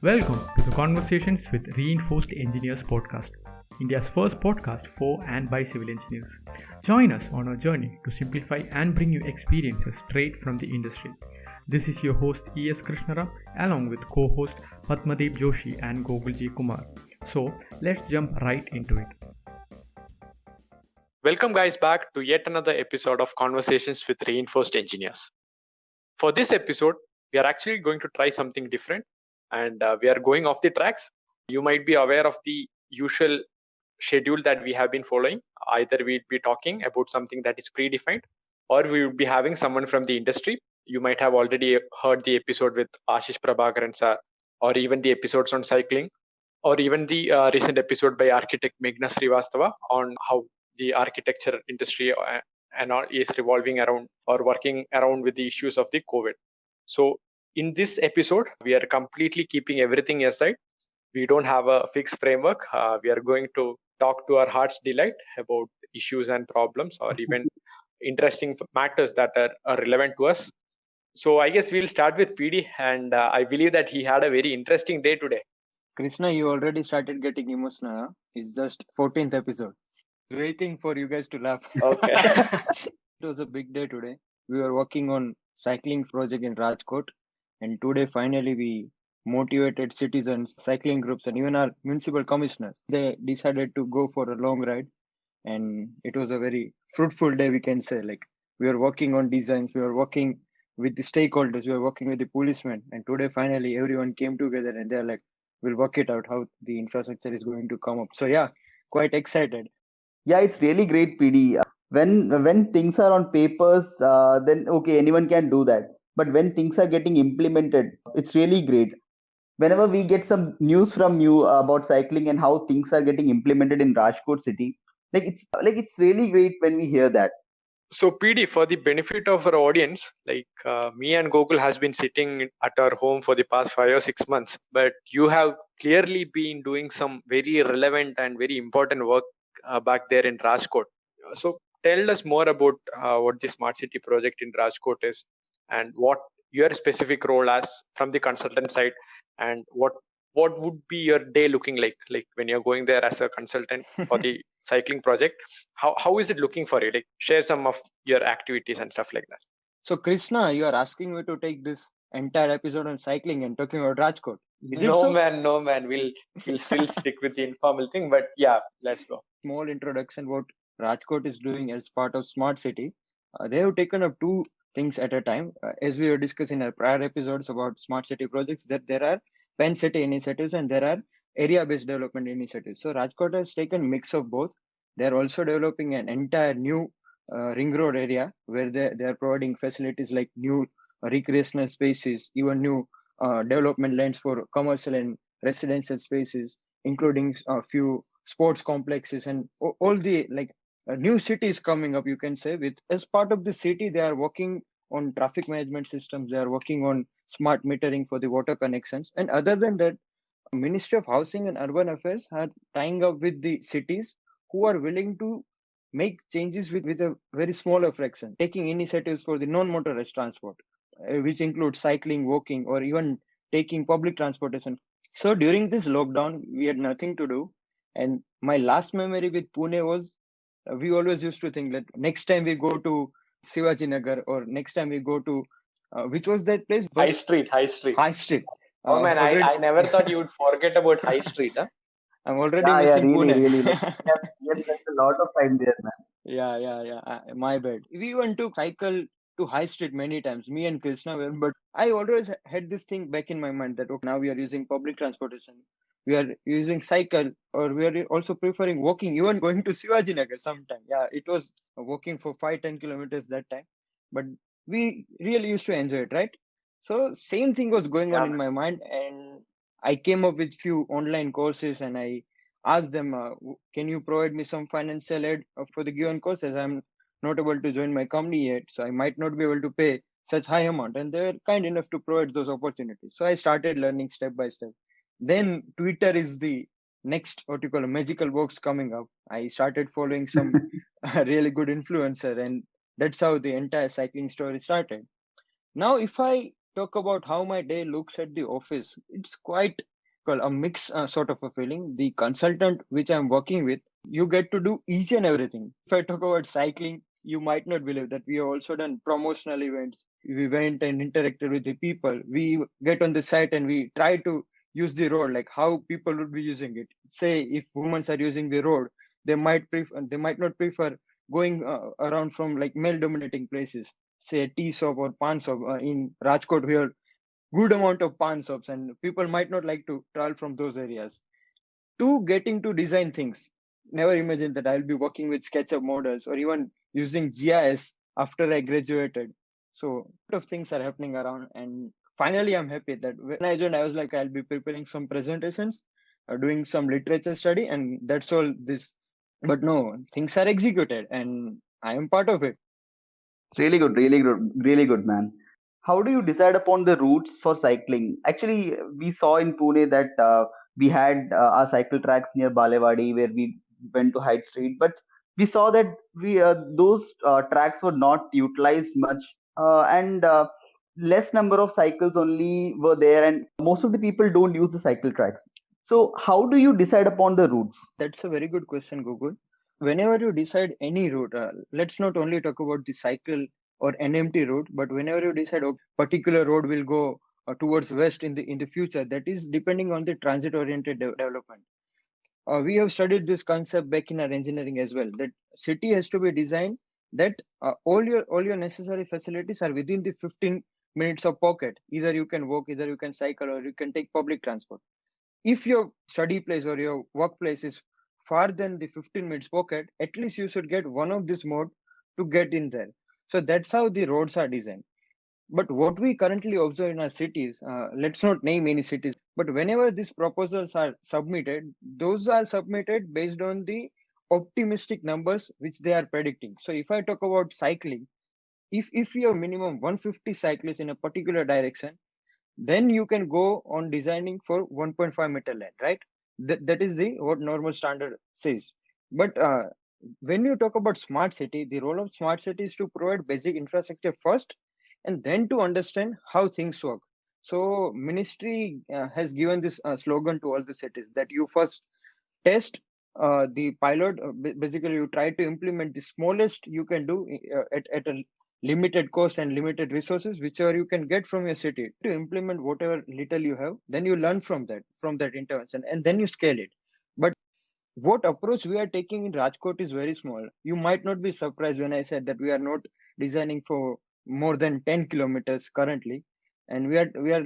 Welcome to the Conversations with Reinforced Engineers podcast, India's first podcast for and by civil engineers. Join us on our journey to simplify and bring you experiences straight from the industry. This is your host E.S. Krishna Ram along with co-host Padmadeep Joshi and Gogulji Kumar. So let's jump right into it. Welcome guys back to yet another episode of Conversations with Reinforced Engineers. For this episode, we are actually going to try something different and we are going off the tracks. You might be aware of the usual schedule that we have been following. Either we'd be talking about something that is predefined or we would be having someone from the industry. You might have already heard the episode with Ashish Prabhakaran sir, or even the episodes on cycling, or even the recent episode by architect Meghna Srivastava on how the architecture industry and all is revolving around or working around with the issues of the COVID. So in this episode, we are completely keeping everything aside. We don't have a fixed framework. We are going to talk to our heart's delight about issues and problems or even interesting matters that are relevant to us. So I guess we'll start with PD, and I believe that he had a very interesting day today. Krishna, you already started getting emotional. Huh? It's just 14th episode. Waiting for you guys to laugh. Okay. It was a big day today. We were working on cycling project in Rajkot, and today finally we motivated citizens, cycling groups, and even our municipal commissioner. They decided to go for a long ride, and it was a very fruitful day, we can say. Like, we were working on designs, we were working with the stakeholders, we were working with the policemen, and today finally everyone came together and they're like, we'll work it out how the infrastructure is going to come up. So yeah, quite excited. Yeah, it's really great, PD. When things are on papers, then okay, anyone can do that. But when things are getting implemented, it's really great. Whenever we get some news from you about cycling and how things are getting implemented in Rajkot city, it's really great when we hear that. So PD, for the benefit of our audience, me and Gokul has been sitting at our home for the past 5 or 6 months, but you have clearly been doing some very relevant and very important work back there in Rajkot. So tell us more about what the smart city project in Rajkot is and what your specific role as from the consultant side, and what would be your day looking like when you're going there as a consultant for the cycling project. How is it looking for you? Like, share some of your activities and stuff like that. So Krishna, you are asking me to take this entire episode on cycling and talking about Rajkot. Is No it so? man. We'll still stick with the informal thing, but yeah, let's go. Small introduction what Rajkot is doing as part of Smart City. They have taken up two things at a time. As we were discussing in our prior episodes about Smart City projects, that there are pen city initiatives and there are area-based development initiatives. So Rajkot has taken mix of both. They're also developing an entire new ring road area where they are providing facilities like new recreational spaces, even new development lands for commercial and residential spaces, including a few sports complexes and all the new cities coming up, you can say. With as part of the city, they are working on traffic management systems, they are working on smart metering for the water connections, and other than that, Ministry of Housing and Urban Affairs are tying up with the cities who are willing to make changes with a very smaller fraction, taking initiatives for the non-motorized transport, which includes cycling, walking, or even taking public transportation. So during this lockdown, we had nothing to do. And my last memory with Pune was, we always used to think that next time we go to Shivaji Nagar or next time we go to, which was that place? High Street. High Street. Oh man, I never thought you would forget about High Street. Huh? I'm already missing Pune. Really. We have spent a lot of time there, man. Yeah. My bad. We went to cycle to High Street many times, me and Krishna were, but I always had this thing back in my mind that okay, now we are using public transportation, we are using cycle, or we are also preferring walking, even going to Shivaji Nagar sometime. Yeah, it was walking for 5-10 kilometers that time, but we really used to enjoy it, right? So same thing was going on in my mind, and I came up with few online courses and I asked them, can you provide me some financial aid for the given courses? I'm not able to join my company yet, so I might not be able to pay such high amount. And they were kind enough to provide those opportunities. So I started learning step by step. Then Twitter is the next, what you call, a magical box coming up. I started following some really good influencer, and That's how the entire cycling story started. Now, if I talk about how my day looks at the office, it's quite well, a mix sort of a feeling. The consultant which I'm working with, you get to do each and everything. If I talk about cycling, you might not believe that we have also done promotional events. We went and interacted with the people. We get on the site and we try to use the road, like how people would be using it. Say if women are using the road, they might not prefer going around from like male dominating places, say a tea shop or pan shop. In Rajkot, we have good amount of pan shops, and people might not like to travel from those areas. To getting to design things, never imagined that I'll be working with SketchUp models or even using GIS after I graduated. So a lot of things are happening around, and finally I'm happy that when I joined, I was like, I'll be preparing some presentations, doing some literature study, and that's all this. But no, things are executed, and I am part of it. Really good, really good, really good, man. How do you decide upon the routes for cycling? Actually, we saw in Pune that we had our cycle tracks near Balewadi where we went to Hyde Street, but we saw that we those tracks were not utilized much, and less number of cycles only were there, and most of the people don't use the cycle tracks. So, how do you decide upon the routes? That's a very good question, Google. Whenever you decide any route, let's not only talk about the cycle or NMT route, but whenever you decide a particular road will go towards west in the future, that is depending on the transit oriented development. We have studied this concept back in our engineering as well. That city has to be designed that all your necessary facilities are within the 15 minutes of pocket. Either you can walk, either you can cycle, or you can take public transport. If your study place or your workplace is far than the 15 minutes pocket, at least you should get one of this mode to get in there. So that's how the roads are designed. But what we currently observe in our cities, let's not name any cities, but whenever these proposals are submitted, those are submitted based on the optimistic numbers which they are predicting. So if I talk about cycling, if you have minimum 150 cyclists in a particular direction, then you can go on designing for 1.5 meter length, right? That is the what normal standard says. But when you talk about smart city, the role of smart city is to provide basic infrastructure first, and then to understand how things work. So ministry has given this slogan to all the cities that you first test the pilot. Basically, you try to implement the smallest you can do at a limited cost and limited resources, whichever you can get from your city, to implement whatever little you have. Then you learn from that intervention, and then you scale it. But what approach we are taking in Rajkot is very small. You might not be surprised when I said that we are not designing for more than 10 kilometers currently, and we are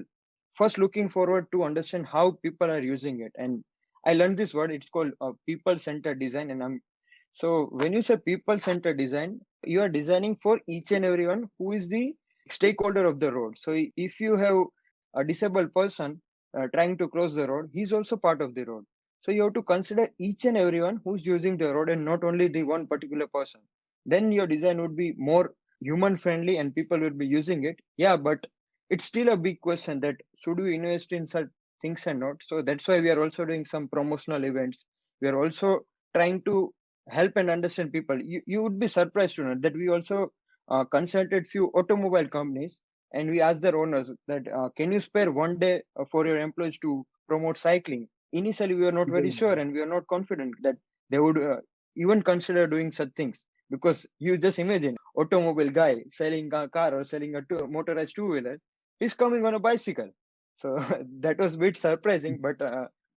first looking forward to understand how people are using it. And I learned this word. It's called people-centered design. And so when you say people-centered design, you are designing for each and everyone who is the stakeholder of the road. So if you have a disabled person trying to cross the road, he's also part of the road. So you have to consider each and everyone who's using the road and not only the one particular person. Then your design would be more human friendly and people will be using it. Yeah, but it's still a big question that should we invest in such things or not. So that's why we are also doing some promotional events. We are also trying to help and understand people. You would be surprised to know that we also consulted few automobile companies, and we asked their owners that can you spare one day for your employees to promote cycling. Initially we were not very sure and we were not confident that they would even consider doing such things, because you just imagine automobile guy selling a car or selling a motorized two-wheeler, he's coming on a bicycle. So that was a bit surprising, but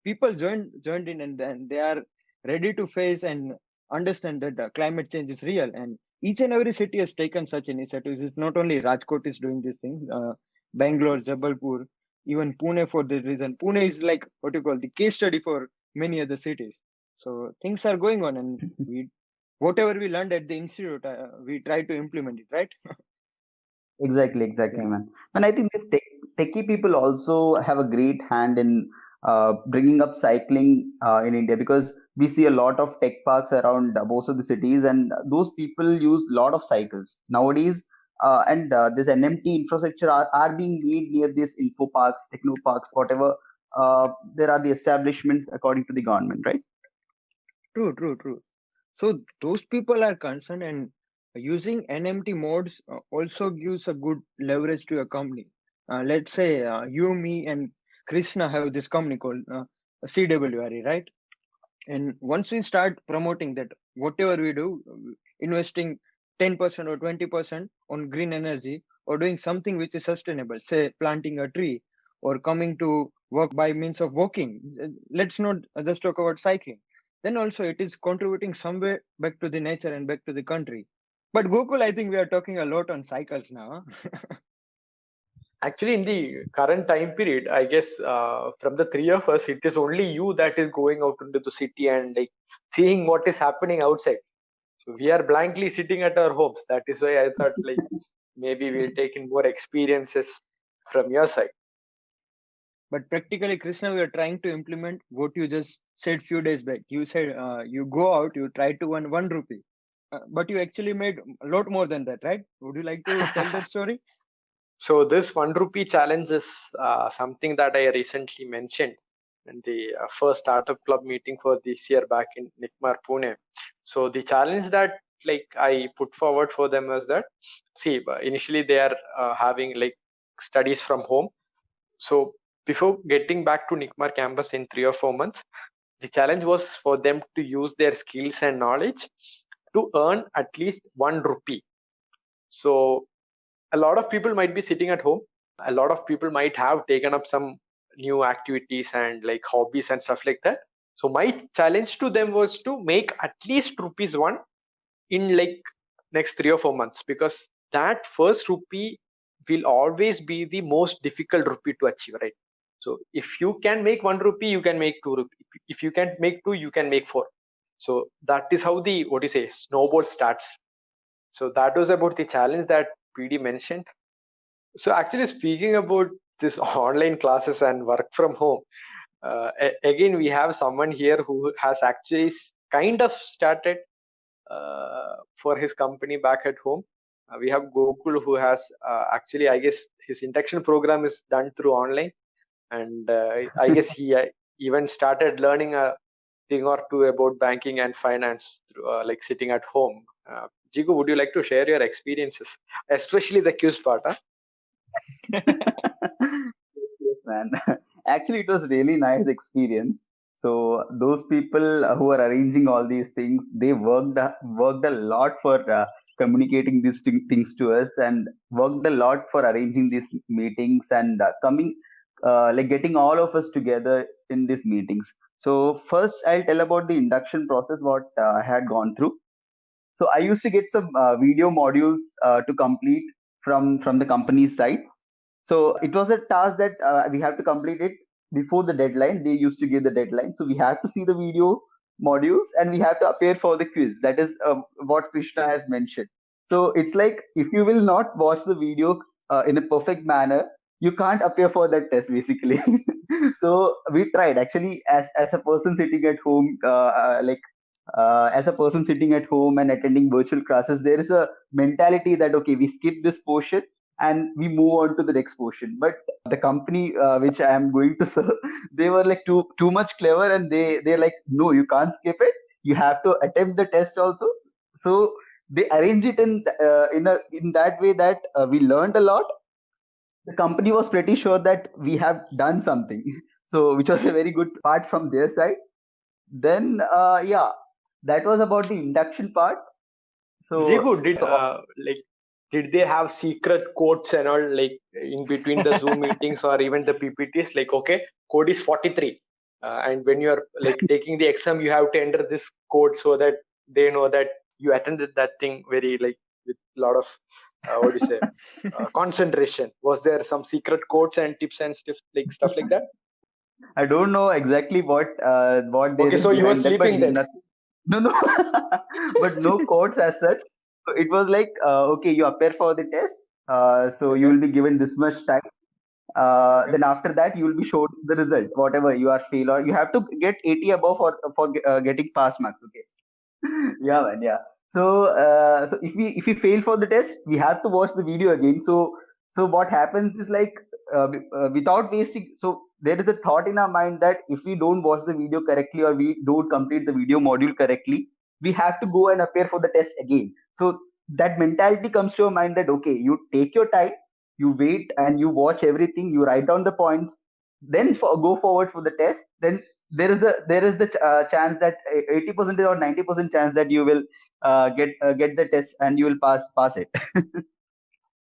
people joined in, and then they are ready to face and understand that climate change is real, and each and every city has taken such initiatives. It's not only Rajkot is doing these things. Bangalore, Jabalpur, even Pune for the reason. Pune is like what you call the case study for many other cities. So things are going on, and we whatever we learned at the institute, we try to implement it, right? Exactly, Yeah. man. And I think these techie people also have a great hand in bringing up cycling in India, because we see a lot of tech parks around most of the cities, and those people use a lot of cycles nowadays. And this NMT infrastructure are being made near these info parks, techno parks, whatever. There are the establishments according to the government, right? True. So those people are concerned, and using NMT modes also gives a good leverage to a company. Let's say you, me, and Krishna have this company called CWRE, right? And once we start promoting that, whatever we do, investing 10% or 20% on green energy or doing something which is sustainable, say planting a tree or coming to work by means of walking. Let's not just talk about cycling. Then also it is contributing somewhere back to the nature and back to the country. But Gokul, I think we are talking a lot on cycles now. Actually, in the current time period, I guess from the three of us, it is only you that is going out into the city and like seeing what is happening outside. So we are blankly sitting at our homes. That is why I thought like maybe we'll take in more experiences from your side. But practically, Krishna, we are trying to implement what you just said few days back. You said you go out, you try to earn 1 rupee, but you actually made a lot more than that, right? Would you like to tell that story? So this 1 rupee challenge is something that I recently mentioned in the first startup club meeting for this year back in Nikmar, Pune. So the challenge that like I put forward for them was that, see, initially they are having like studies from home. So before getting back to Nikmar campus in 3 or 4 months, the challenge was for them to use their skills and knowledge to earn at least 1 rupee. So a lot of people might be sitting at home. A lot of people might have taken up some new activities and like hobbies and stuff like that. So my challenge to them was to make at least rupees 1 in like next 3 or 4 months, because that first rupee will always be the most difficult rupee to achieve, right? So if you can make 1 rupee, you can make 2 rupee. If you can't make 2, you can make 4. So that is how the what do you say snowball starts. So that was about the challenge that PD mentioned. So actually, speaking about this online classes and work from home, again we have someone here who has actually kind of started for his company back at home. We have Gokul, who has actually, I guess, his induction program is done through online, and I guess he even started learning a thing or two about banking and finance through, like sitting at home. Jigu, would you like to share your experiences, especially the quiz part? Huh? Yes, man. Actually, it was really nice experience. So those people who are arranging all these things, they worked a lot for communicating these things to us, and worked a lot for arranging these meetings and coming, like getting all of us together in these meetings. So first, I'll tell about the induction process what I had gone through. So I used to get some video modules to complete from the company's side. So it was a task that we have to complete it before the deadline. They used to give the deadline. So we have to see the video modules and we have to appear for the quiz. That is what Krishna has mentioned. So it's like if you will not watch the video in a perfect manner, you can't appear for that test basically. So we tried actually as a person sitting at home, as a person sitting at home and attending virtual classes, there is a mentality that okay, we skip this portion and we move on to the next portion. But the company which I am going to serve, they were like too much clever, and they're like, no, you can't skip it. You have to attempt the test also. So they arrange it in that way that we learned a lot. The company was pretty sure that we have done something, so which was a very good part from their side. Then yeah, that was about the induction part. So Jigu, did they have secret codes and all like in between the Zoom meetings or even the PPTs? Like, okay, code is 43, and when you are like taking the exam, you have to enter this code so that they know that you attended that thing very like with a lot of what do you say concentration. Was there some secret codes and tips and stuff like that? I don't know exactly what there Okay, is so you were behind that, but sleeping then. no, but no codes as such. So it was like okay, you appear for the test, so you will be given this much time. Then after that, you will be shown the result, whatever you are fail or you have to get 80 above for getting pass marks. Okay, yeah, man, yeah. So if we fail for the test, we have to watch the video again. So what happens is like without wasting. So there is a thought in our mind that if we don't watch the video correctly or we don't complete the video module correctly, we have to go and appear for the test again. So that mentality comes to your mind that okay, you take your time, you wait and you watch everything, you write down the points, then go forward for the test. Then there is the chance that 80% or 90% chance that you will get the test and you will pass it.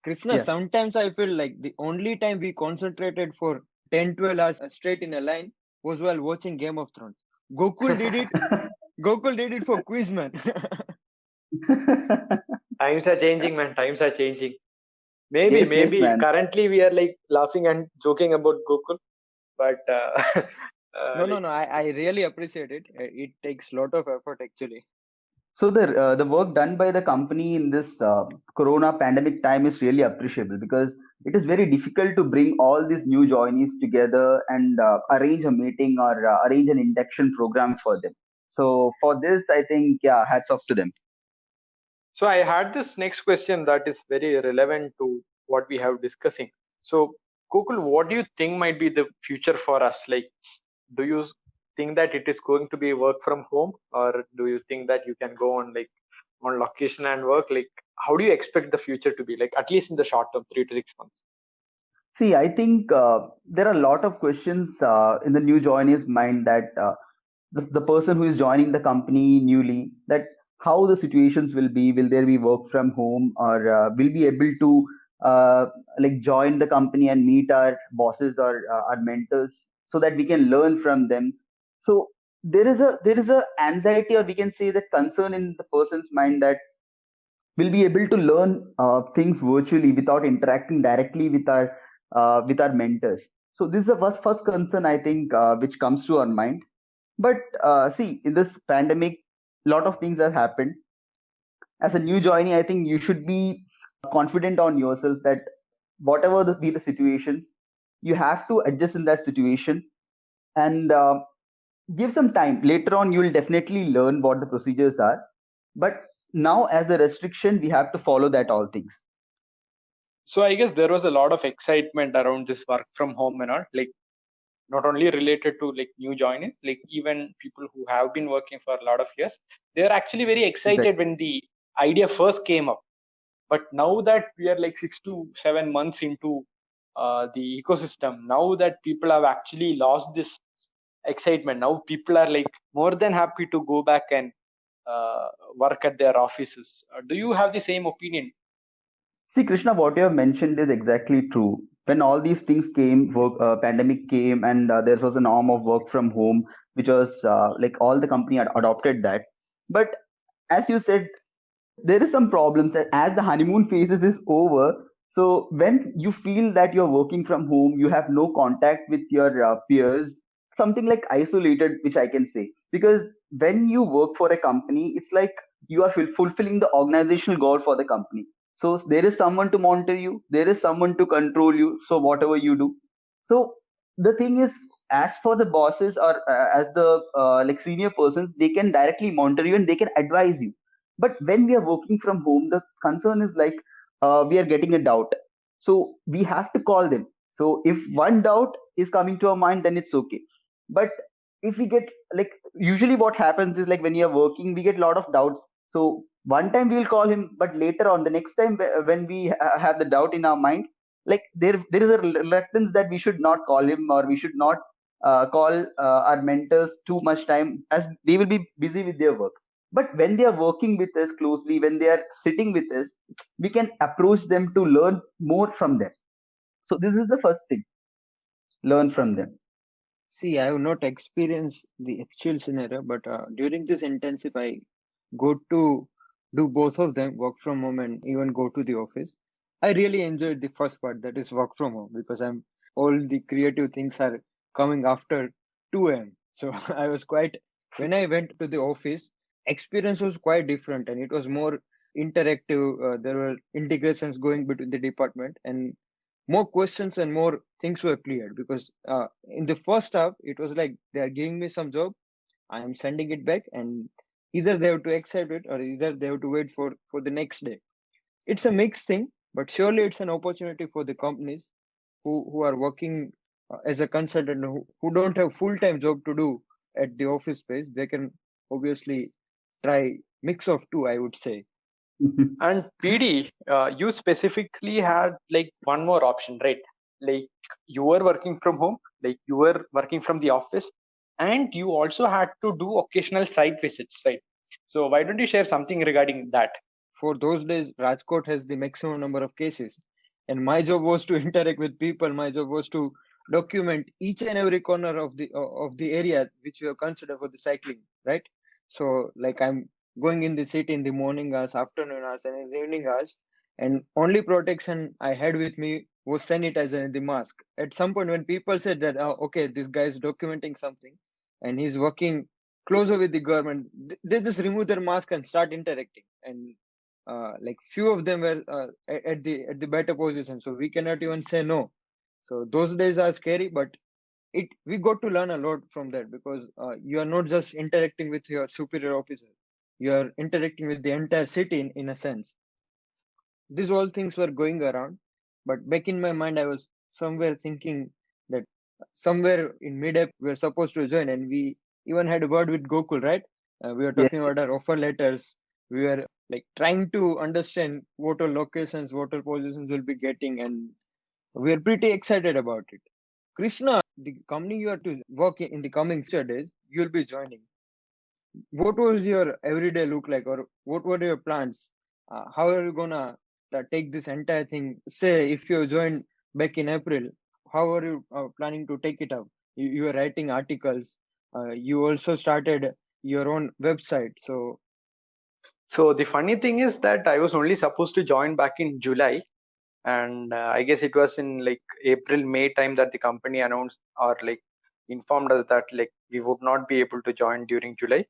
Krishna, Yeah. sometimes I feel like the only time we concentrated for 10, 12 hours straight in a line was while watching Game of Thrones. Gokul did it. Gokul did it for Quizman. Times are changing, man. Times are changing. Yes, yes, Maybe man. currently we are like laughing and joking about Gokul, but like No. I really appreciate it. It takes a lot of effort actually. So the work done by the company in this Corona pandemic time is really appreciable because it is very difficult to bring all these new joinees together and arrange a meeting or arrange an induction program for them. So for this, I think yeah, hats off to them. so I had this next question that is very relevant to what we have discussing. So Gokul, what do you think might be the future for us? Like, do you think that it is going to be work from home, or do you think that you can go on like on location and work? Like, how do you expect the future to be? Like, at least in the short term, 3 to 6 months. See, I think there are a lot of questions in the new joinee's mind that the person who is joining the company newly, that how the situations will be. Will there be work from home, or will be able to like join the company and meet our bosses or our mentors so that we can learn from them. So there is a anxiety, or we can say that concern in the person's mind that we'll be able to learn things virtually without interacting directly with our mentors. So this is the first concern I think which comes to our mind. But see, in this pandemic, a lot of things have happened. As a new joinee, I think you should be confident on yourself that whatever be the situations, you have to adjust in that situation and give some time. Later on, you will definitely learn what the procedures are. But now, as a restriction, we have to follow that all things. So I guess there was a lot of excitement around this work from home and all. Like, not only related to like new joiners, like even people who have been working for a lot of years, they're actually very excited Exactly. when the idea first came up. But now that we are like 6 to 7 months into the ecosystem, now that people have actually lost this excitement, now people are like more than happy to go back and work at their offices. Do you have the same opinion? See, Krishna, what you have mentioned is exactly true. When all these things came, pandemic came, and there was a norm of work from home, which was like all the company had adopted that. But as you said, there is some problems as the honeymoon phases is over. So when you feel that you're working from home, you have no contact with your peers, something like isolated, which I can say. Because when you work for a company, it's like you are fulfilling the organizational goal for the company. So there is someone to monitor you, there is someone to control you. So whatever you do. So the thing is, as for the bosses or as the like senior persons, they can directly monitor you and they can advise you. But when we are working from home, the concern is like we are getting a doubt. So we have to call them. So if one doubt is coming to our mind, then it's okay. But if we get like usually what happens is like when you're working, we get a lot of doubts. So one time we will call him, but later on, the next time when we have the doubt in our mind, like there is a reluctance that we should not call him or we should not call our mentors too much time as they will be busy with their work. But when they are working with us closely, when they are sitting with us, we can approach them to learn more from them. So this is the first thing, learn from them. See, I have not experienced the actual scenario, but during this intensive, I go to do both of them, work from home and even go to the office. I really enjoyed the first part, that is work from home, because I'm all the creative things are coming after 2 a.m. So I was quite, when I went to the office, experience was quite different and it was more interactive. There were integrations going between the department and more questions and more things were cleared because in the first half it was like they are giving me some job, I am sending it back, and either they have to accept it or either they have to wait for the next day. It's a mixed thing, but surely it's an opportunity for the companies who are working as a consultant, who don't have full-time job to do at the office space. They can obviously try mix of two, I would say. And PD, you specifically had like one more option, right? Like you were working from home, like you were working from the office, and you also had to do occasional site visits, right? So why don't you share something regarding that? For those days, Rajkot has the maximum number of cases, and my job was to interact with people. My job was to document each and every corner of the area which you have considered for the cycling, right? So, like, I'm going in the city in the morning hours, afternoon hours, and in the evening hours, and only protection I had with me was sanitizer and the mask. At some point, when people said that, okay, this guy is documenting something, and he's working closer with the government, they just remove their mask and start interacting. And like few of them were at the better position, so we cannot even say no. So those days are scary, but it we got to learn a lot from that, because you are not just interacting with your superior officer, you are interacting with the entire city in a sense. These all things were going around, but back in my mind I was somewhere thinking that somewhere in mid-app we are supposed to join, and we even had a word with Gokul, right? We were Yes. talking about our offer letters. We were like trying to understand what all locations, what all positions we'll be getting, and we are pretty excited about it. Krishna, the company you are to work in the coming future days, you'll be joining. What was your everyday look like, or what were your plans? How are you gonna take this entire thing? Say, if you joined back in April, how are you planning to take it up? You were writing articles. You also started your own website. So the funny thing is that I was only supposed to join back in July, and I guess it was in like April, May time that the company announced or like informed us that like we would not be able to join during July.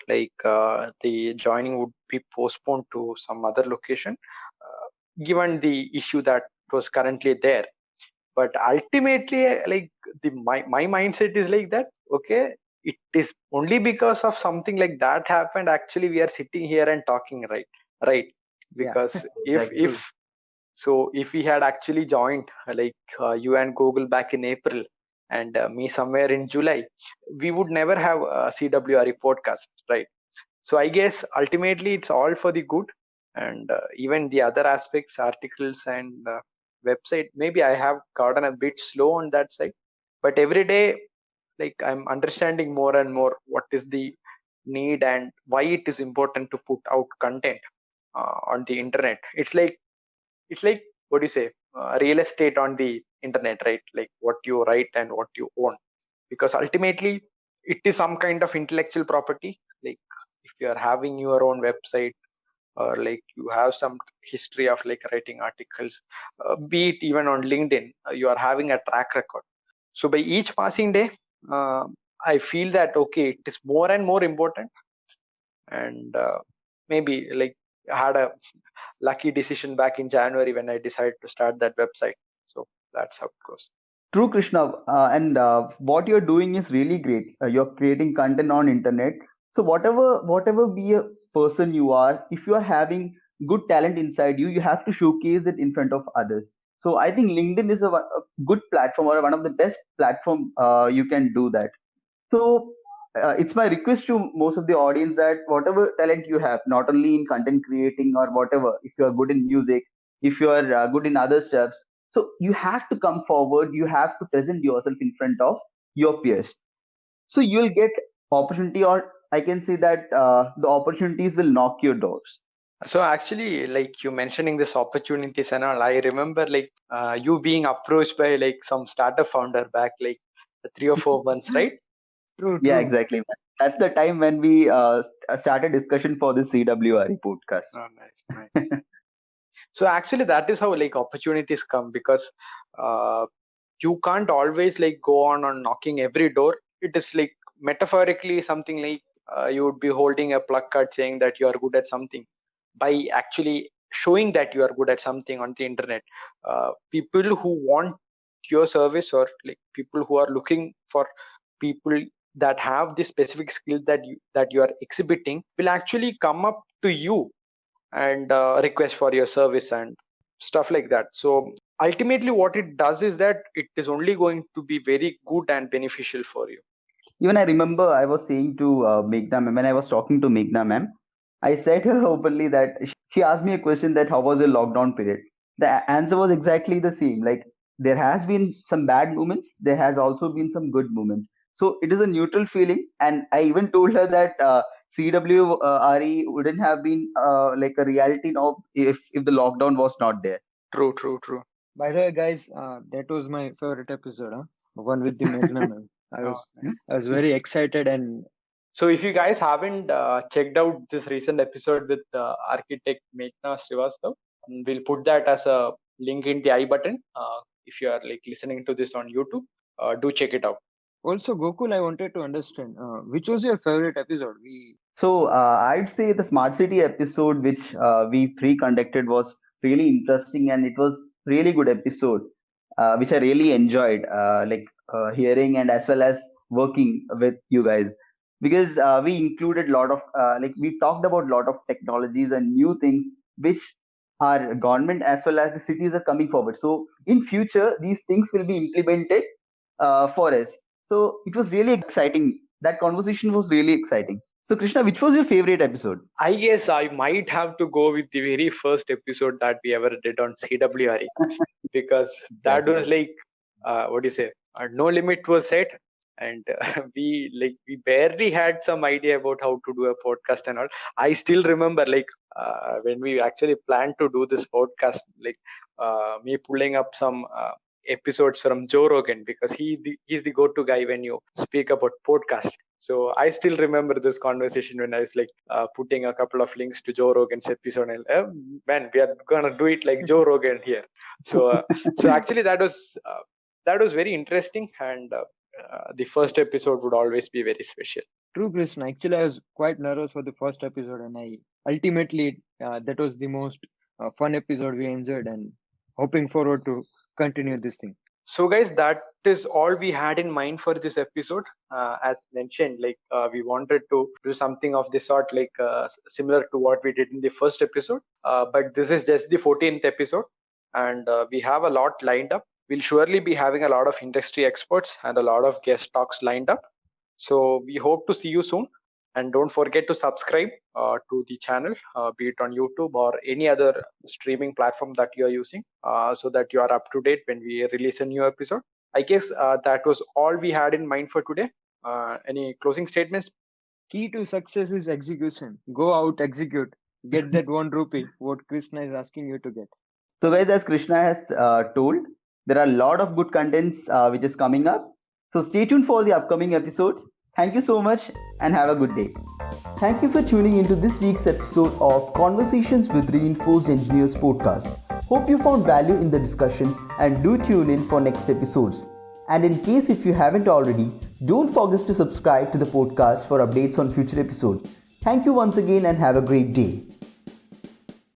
Like the joining would be postponed to some other location, given the issue that was currently there. But ultimately, like my mindset is like that. Okay, it is only because of something like that happened. Actually, we are sitting here and talking, right? Yeah, Because Exactly. if we had actually joined like you and Google back in April and me somewhere in July, we would never have a CWRE podcast, right? So I guess ultimately it's all for the good, and even the other aspects, articles and website, maybe I have gotten a bit slow on that side, but every day like I'm understanding more and more what is the need and why it is important to put out content on the internet. It's like what do you say, real estate on the internet, right? Like what you write and what you own, because ultimately it is some kind of intellectual property. Like if you are having your own website, or like you have some history of like writing articles, be it even on LinkedIn, you are having a track record. So by each passing day, uh, I feel that okay, it is more and more important. And maybe like I had a lucky decision back in January when I decided to start that website. So that's how it goes. True, Krishna. And what you're doing is really great. You're creating content on internet. So whatever be a person you are, if you are having good talent inside you, you have to showcase it in front of others. So I think LinkedIn is a good platform, or one of the best platform you can do that. So it's my request to most of the audience that whatever talent you have, not only in content creating or whatever, if you are good in music, if you are good in other steps, so you have to come forward. You have to present yourself in front of your peers. So you'll get opportunity, or I can say that the opportunities will knock your doors. So actually, like you mentioning this opportunities and all, I remember like you being approached by like some startup founder back like 3 or 4 months, right? true, Yeah, true. exactly. That's the time when we started discussion for this CWRE podcast. Oh, nice. So actually, that is how like opportunities come, because uh, you can't always like go on knocking every door. It is like metaphorically something like you would be holding a placard saying that you are good at something by actually showing that you are good at something on the internet. People who want your service, or like people who are looking for people that have this specific skill that you are exhibiting, will actually come up to you and request for your service and stuff like that. So ultimately what it does is that it is only going to be very good and beneficial for you. Even I remember I was saying to Meghna ma'am, when I was talking to Meghna ma'am, I said her openly that She asked me a question that how was the lockdown period. The answer was exactly the same. Like there has been some bad moments, there has also been some good moments. So it is a neutral feeling, and I even told her that CWRE wouldn't have been like a reality now if the lockdown was not there. True, true, true. By the way, guys, that was my favorite episode, huh? The one with the Magnum. I was very excited, and So if you guys haven't checked out this recent episode with architect Meghna Srivastav, we'll put that as a link in the I button. If you are like listening to this on YouTube, do check it out. also Gokul, I wanted to understand which was your favorite episode. So I'd say the smart city episode which we three conducted was really interesting, and it was really good episode which I really enjoyed hearing and as well as working with you guys, because we included a lot of we talked about a lot of technologies and new things which our government as well as the cities are coming forward. So in future these things will be implemented for us. So it was really exciting. That conversation was really exciting. So Krishna, which was your favorite episode? I guess I might have to go with the very first episode that we ever did on CWRE, because that was like what do you say? No limit was set, and we barely had some idea about how to do a podcast and all. I still remember when we actually planned to do this podcast, me pulling up some episodes from Joe Rogan, because he's the go-to guy when you speak about podcast. So I still remember this conversation when I was putting a couple of links to Joe Rogan's episode, and man, we are gonna do it like Joe Rogan here. So so actually that was very interesting, and the first episode would always be very special. True, Krishna. Actually, I was quite nervous for the first episode, and I ultimately that was the most fun episode we enjoyed, and hoping forward to continue this thing. So guys, that is all we had in mind for this episode. As mentioned, we wanted to do something of this sort, similar to what we did in the first episode. But this is just the 14th episode, and we have a lot lined up. We'll surely be having a lot of industry experts and a lot of guest talks lined up. So we hope to see you soon. And don't forget to subscribe to the channel, be it on YouTube or any other streaming platform that you are using, so that you are up to date when we release a new episode. I guess that was all we had in mind for today. Any closing statements? Key to success is execution. Go out, execute. Get that 1 rupee, what Krishna is asking you to get. So guys, as Krishna has told, there are a lot of good contents which is coming up. So stay tuned for the upcoming episodes. Thank you so much and have a good day. Thank you for tuning into this week's episode of Conversations with Reinforced Engineers podcast. Hope you found value in the discussion and do tune in for next episodes. And in case if you haven't already, don't forget to subscribe to the podcast for updates on future episodes. Thank you once again and have a great day.